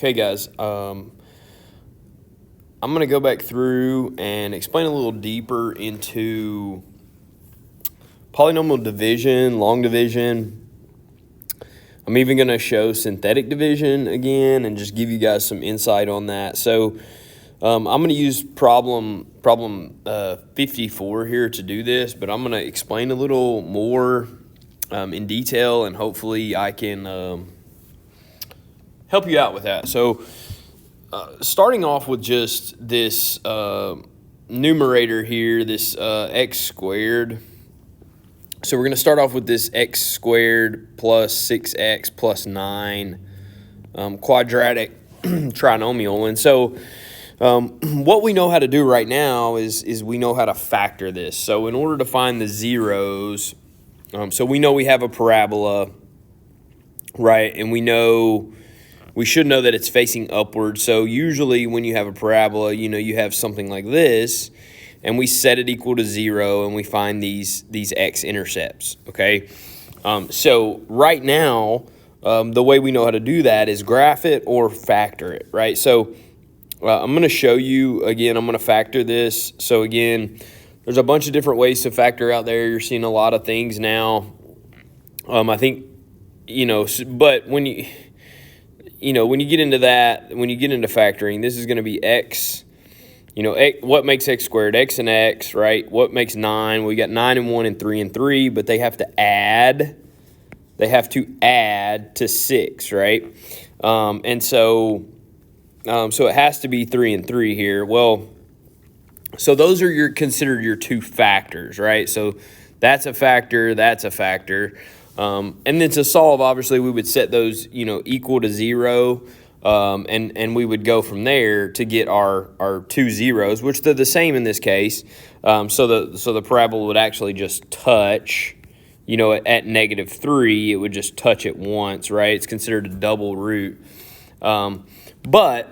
Okay, guys, I'm going to go back through and explain a little deeper into polynomial division, long division. I'm even going to show synthetic division again and just give you guys some insight on that. So I'm going to use problem 54 here to do this, but I'm going to explain a little more in detail, and hopefully I can help you out with that. So starting off with just this numerator here, this x squared. So we're going to start off with this x squared plus 6x plus 9 quadratic trinomial. And so what we know how to do right now is we know how to factor this. So in order to find the zeros, so we know we have a parabola, right? And we should know that it's facing upward. So usually when you have a parabola, you have something like this, and we set it equal to 0, and we find these x-intercepts, okay? So right now, the way we know how to do that is graph it or factor it, right? So I'm going to show you, again, I'm going to factor this. So again, there's a bunch of different ways to factor out there. You're seeing a lot of things now. I think, but when you get into that, when you get into factoring, this is going to be x, what makes x squared? X and x, right? What makes 9? We got 9 and 1 and 3 and 3, but they have to add. They have to add to 6, right? And so it has to be 3 and 3 here. Well, so those are considered your two factors, right? So that's a factor, that's a factor. And then to solve, obviously, we would set those, equal to 0, and we would go from there to get our two zeros, which they're the same in this case. So the parabola would actually just touch, at -3, it would just touch it once, right? It's considered a double root. But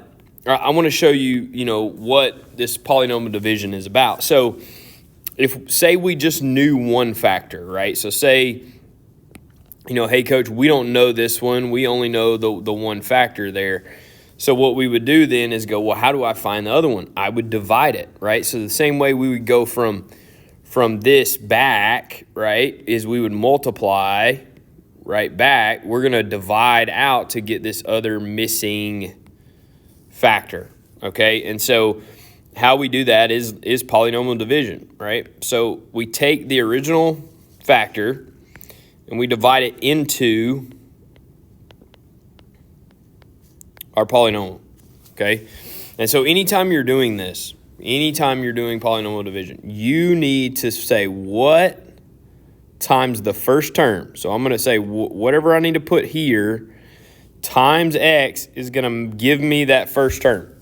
I want to show you, what this polynomial division is about. So say we just knew one factor, right? So say, hey, coach, we don't know this one. We only know the one factor there. So what we would do then is go, well, how do I find the other one? I would divide it, right? So the same way we would go from this back, right, is we would multiply right back. We're going to divide out to get this other missing factor, okay? And so how we do that is polynomial division, right? So we take the original factor and we divide it into our polynomial, okay? And so anytime you're doing this, anytime you're doing polynomial division, you need to say what times the first term. So I'm going to say whatever I need to put here times x is going to give me that first term.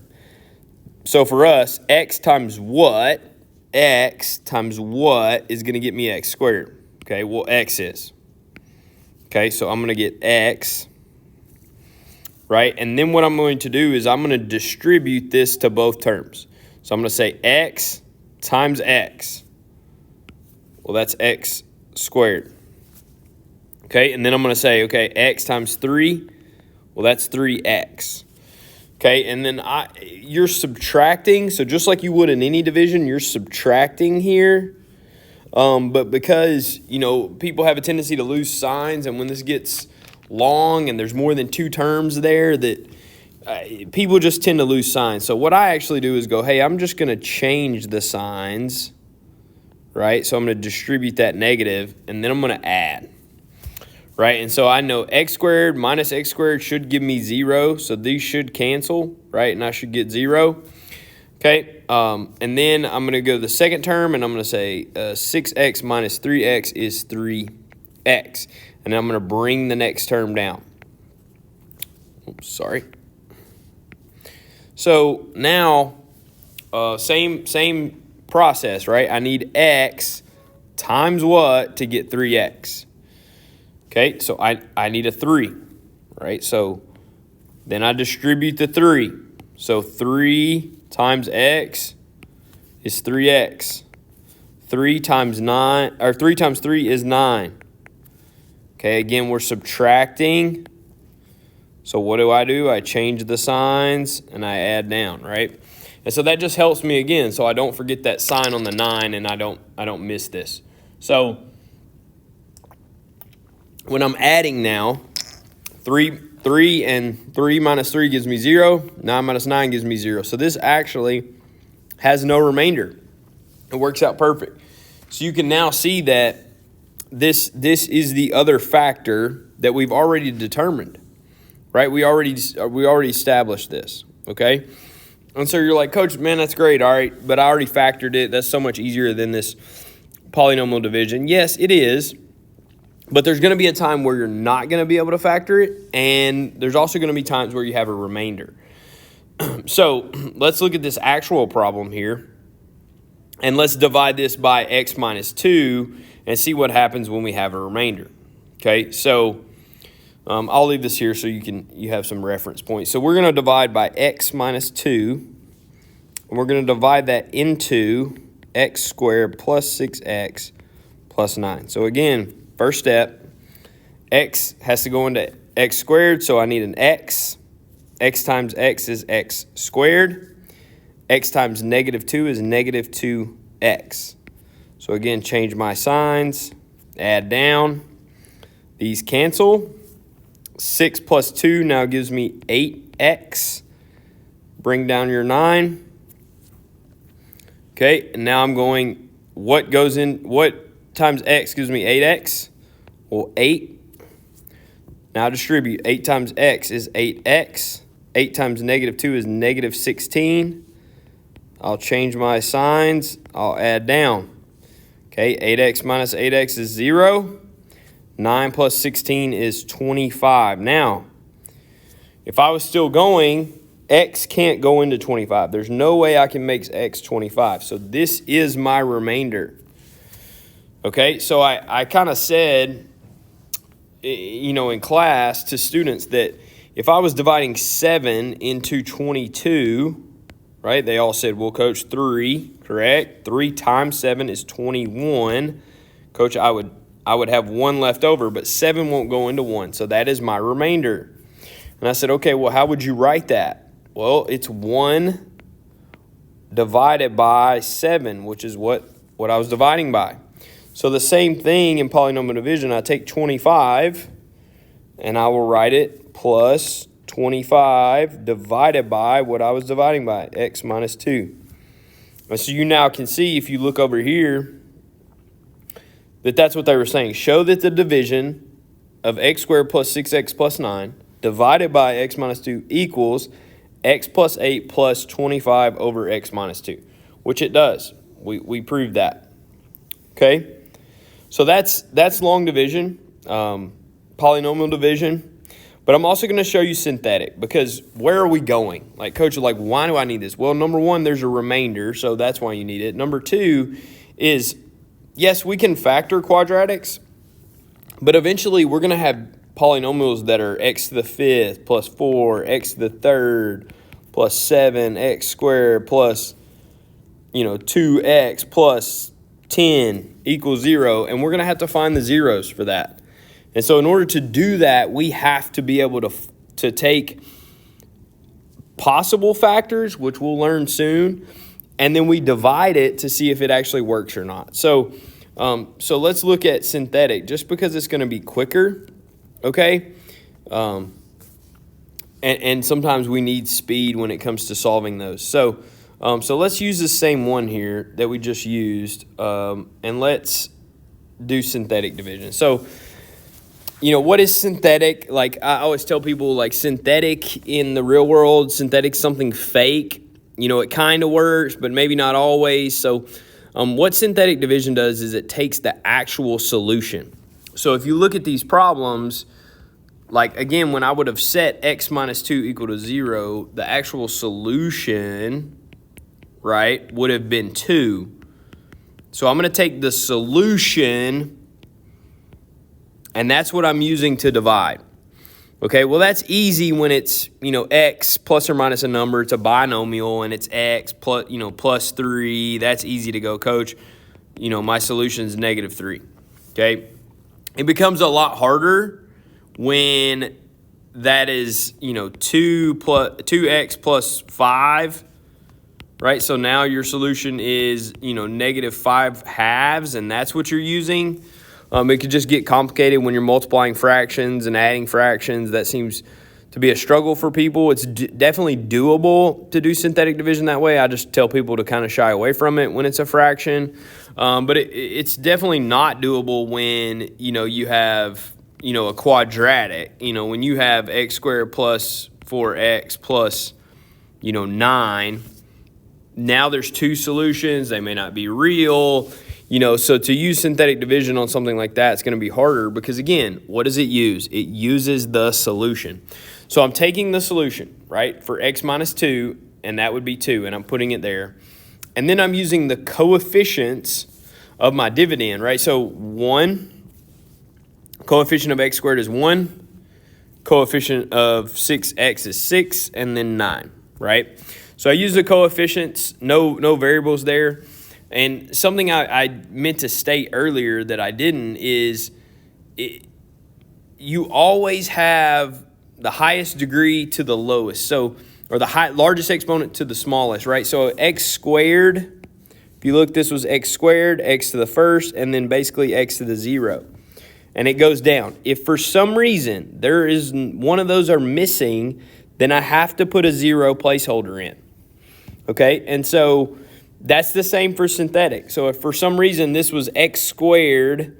So for us, x times what? X times what is going to get me x squared? Okay, well, x is. Okay, so I'm going to get x, right? And then what I'm going to do is I'm going to distribute this to both terms. So I'm going to say x times x. Well, that's x squared. Okay, and then I'm going to say, okay, x times 3. Well, that's 3x. Okay, and then you're subtracting. So just like you would in any division, you're subtracting here. But because, people have a tendency to lose signs, and when this gets long and there's more than two terms there, that people just tend to lose signs. So what I actually do is go, hey, I'm just going to change the signs, right? So I'm going to distribute that negative, and then I'm going to add. Right, and so I know x squared minus x squared should give me 0, so these should cancel, right, and I should get 0. Okay, and then I'm going to go to the second term, and I'm going to say 6x minus 3x is 3x, and I'm going to bring the next term down. Oops, sorry. So now, same process, right? I need x times what to get 3x. Okay, so I need a 3, right? So then I distribute the 3. So 3 times x is 3x. 3 times 9, or 3 times 3 is 9. Okay, again, we're subtracting. So what do? I change the signs and I add down, right? And so that just helps me again, so I don't forget that sign on the 9 and I don't miss this. So when I'm adding now, 3 and 3 minus 3 gives me 0. 9 minus 9 gives me 0. So this actually has no remainder. It works out perfect. So you can now see that this is the other factor that we've already determined, right? We already established this, okay? And so you're like, Coach, man, that's great, all right, but I already factored it. That's so much easier than this polynomial division. Yes, it is, but there's going to be a time where you're not going to be able to factor it, and there's also going to be times where you have a remainder. So let's look at this actual problem here, and let's divide this by x minus 2 and see what happens when we have a remainder. Okay, so I'll leave this here so you have some reference points. So we're going to divide by x minus 2, and we're going to divide that into x squared plus 6x plus 9. So again, first step, x has to go into x squared, so I need an x. X times x is x squared. X times negative 2 is negative 2x. So again, change my signs, add down. These cancel. 6 plus 2 now gives me 8x. Bring down your 9. Okay, and now I'm going, what times x gives me 8x? Well, 8. Now distribute. 8 times x is 8x. 8 times negative 2 is negative 16. I'll change my signs. I'll add down. Okay, 8x minus 8x is 0. 9 plus 16 is 25. Now, if I was still going, x can't go into 25. There's no way I can make x 25. So this is my remainder. Okay, so I kind of said, in class to students that if I was dividing 7 into 22, right, they all said, well, Coach, 3, correct? 3 times 7 is 21. Coach, I would have 1 left over, but 7 won't go into 1, so that is my remainder. And I said, okay, well, how would you write that? Well, it's 1 divided by 7, which is what I was dividing by. So the same thing in polynomial division, I take 25, and I will write it plus 25 divided by what I was dividing by, x minus 2. And so you now can see, if you look over here, that's what they were saying. Show that the division of x squared plus 6x plus 9 divided by x minus 2 equals x plus 8 plus 25 over x minus 2, which it does. We proved that. Okay? So that's long division, polynomial division. But I'm also going to show you synthetic, because where are we going? Like, Coach, why do I need this? Well, number one, there's a remainder, so that's why you need it. Number two is, yes, we can factor quadratics, but eventually we're going to have polynomials that are x to the 5th plus 4, x to the 3rd plus 7, x squared plus, 2x plus 10 equals 0, and we're going to have to find the zeros for that. And so in order to do that, we have to be able to take possible factors, which we'll learn soon, and then we divide it to see if it actually works or not. So let's look at synthetic, just because it's going to be quicker, okay? And sometimes we need speed when it comes to solving those. So let's use the same one here that we just used, and let's do synthetic division. So, what is synthetic? Like, I always tell people, like, synthetic in the real world, synthetic's something fake. It kind of works, but maybe not always. So what synthetic division does is it takes the actual solution. So if you look at these problems, like, again, when I would have set x minus 2 equal to 0, the actual solution, right, would have been 2. So I'm going to take the solution, and that's what I'm using to divide. Okay, well, that's easy when it's, x plus or minus a number. It's a binomial, and it's x plus, plus 3. That's easy to go, Coach. My solution is -3. Okay, it becomes a lot harder when that is, 2x plus 5, right? So now your solution is, negative 5 halves, and that's what you're using. It could just get complicated when you're multiplying fractions and adding fractions. That seems to be a struggle for people. It's definitely doable to do synthetic division that way. I just tell people to kind of shy away from it when it's a fraction. But it's definitely not doable when, you have, a quadratic. When you have x squared plus 4x plus, 9, now there's two solutions. They may not be real. So to use synthetic division on something like that, it's going to be harder because, again, what does it use? It uses the solution. So I'm taking the solution, right, for x minus 2, and that would be 2, and I'm putting it there. And then I'm using the coefficients of my dividend, right? So 1, coefficient of x squared is 1, coefficient of 6x is 6, and then 9, right? So I use the coefficients, no variables there. And something I meant to state earlier that I didn't is you always have the highest degree to the lowest. So, or the largest exponent to the smallest, right? So x squared, if you look, this was x squared, x to the first, and then basically x to the 0. And it goes down. If for some reason there is one of those are missing, then I have to put a 0 placeholder in. Okay, and so that's the same for synthetic. So if for some reason this was x squared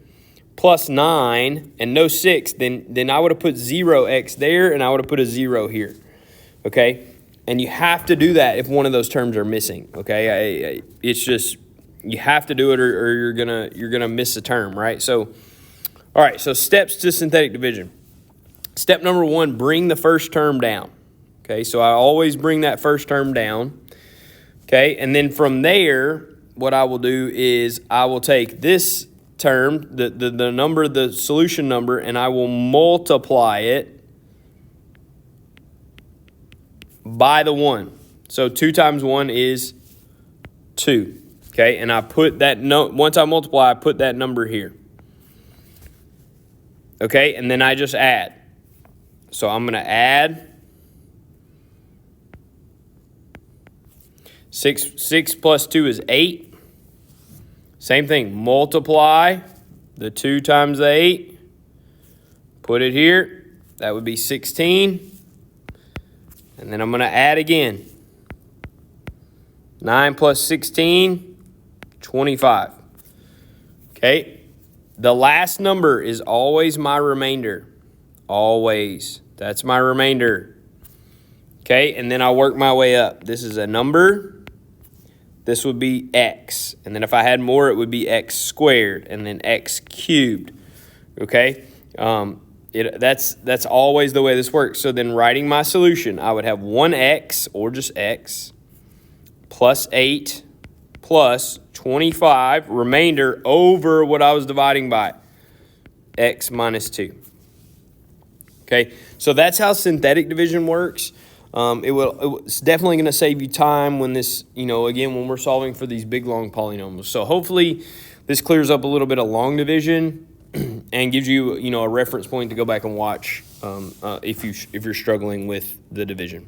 plus 9 and no 6, then I would have put 0x there and I would have put a 0 here. Okay, and you have to do that if one of those terms are missing. Okay, it's just you have to do it or you're gonna miss a term, right? So, all right. So steps to synthetic division. Step number 1: bring the first term down. Okay, so I always bring that first term down. Okay, and then from there, what I will do is I will take this term, the number, the solution number, and I will multiply it by the 1. So 2 times 1 is 2. Okay, and I put that once I multiply, I put that number here. Okay, and then I just add. So I'm going to add 6 plus 2 is 8. Same thing, multiply the 2 times the 8. Put it here. That would be 16. And then I'm going to add again. 9 plus 16, 25. Okay. The last number is always my remainder. Always. That's my remainder. Okay. And then I'll work my way up. This is a number. This would be x. And then if I had more, it would be x squared and then x cubed. Okay. That's always the way this works. So then writing my solution, I would have 1x, or just x, plus 8 plus 25, remainder over what I was dividing by, x minus 2. Okay, so that's how synthetic division works. It's definitely going to save you time when this, again, when we're solving for these big, long polynomials. So hopefully this clears up a little bit of long division and gives you, a reference point to go back and watch if you're struggling with the division.